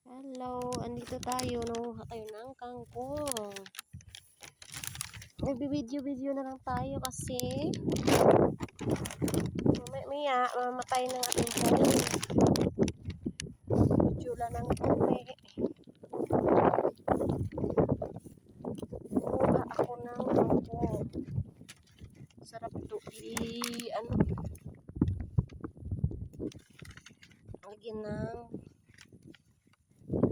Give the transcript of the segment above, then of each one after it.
Hello, andito tayo. Nanguha tayo ng kangkong. Nagbibideo-video na lang tayo kasi mamaya mamatay ng ating phone. Video lang ng konti. Nanguha ako ng kangkong. Sarap ito. Lagyan ng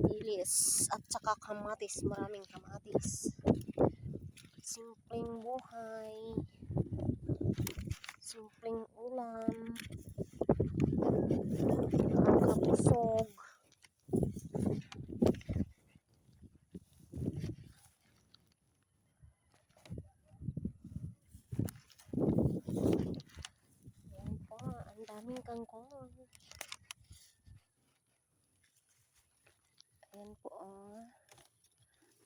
dilis at saka kamatis. Maraming kamatis. Simpleng buhay, simpleng ulam, nakakabusog. Yan po, ang daming kangkong. Ayan po,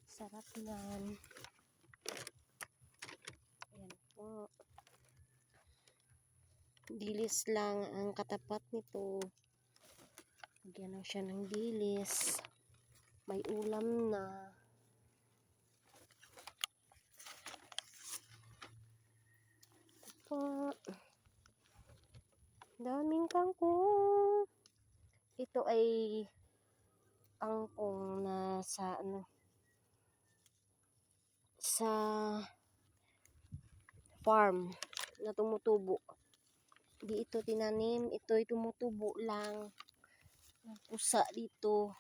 sarap yan. Ayan po. Dilis lang ang katapat nito. Lagyan lang siya ng dilis. May ulam na. Ito. Daming kangkong. Ito ay kangkong na sa farm na tumutubo. Di ito tinanim, ito ay tumutubo lang. Pusa dito.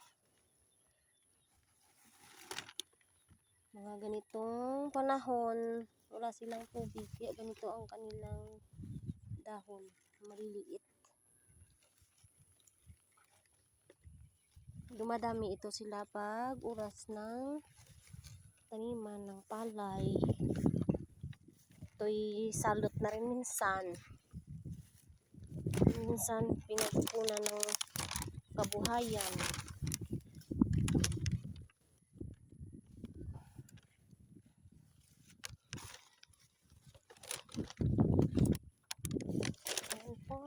Mga ganitong panahon, wala silang tubig, kaya ganito ang kanilang dahon, maliliit. Dumadami ito sila pag oras ng taniman ng palay. Ito'y salot na rin minsan. Minsan pinagpunan ng kabuhayan. Ayan po.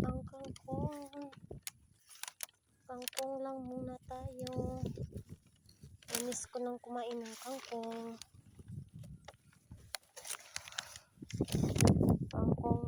Ang kangkong. Kangkong lang muna tayo. Miss ko nang kumain ng kangkong. Kangkong